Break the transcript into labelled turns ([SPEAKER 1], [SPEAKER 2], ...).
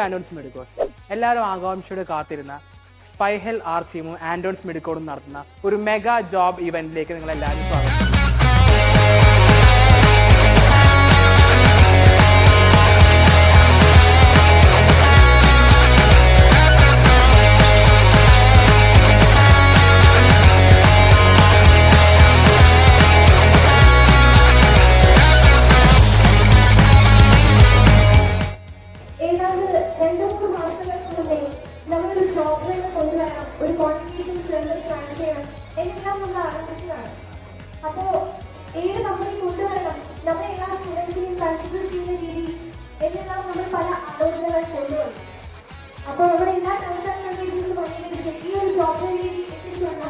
[SPEAKER 1] ആൻഡോൺസ് മെഡിക്കോൾ. എല്ലാവരും ആകാംക്ഷയോടെ കാത്തിരുന്ന സ്പൈഹെൽ ആർച്ചിമും ആൻഡോൺസ് മെഡിക്കോളും നടത്തുന്ന ഒരു മെഗാ ജോബ് ഇവന്റിലേക്ക് നിങ്ങൾ എല്ലാവരും സ്വാഗതം.
[SPEAKER 2] ഒരു കോൺട്രിബ്യൂഷൻ സെർവറി പ്ലാൻ ചെയ്യണം എന്നെല്ലാം നമ്മൾ ആലോചിച്ചതാണ്. അപ്പോൾ ഏത് കമ്പനി കൊണ്ടുവരണം, നമ്മുടെ എല്ലാ സ്റ്റുഡൻസിനെയും കൺസിഡർ ചെയ്യുന്ന രീതി എന്നെല്ലാം നമ്മൾ പല ആലോചനകൾ കൊണ്ടുവന്നു. അപ്പോൾ നമ്മുടെ എല്ലാ ടേംസ് ആൻഡ് കണ്ടീഷൻസും അംഗീകരിച്ച് ഈ ഒരു ജോബ് എത്തിച്ചു വന്ന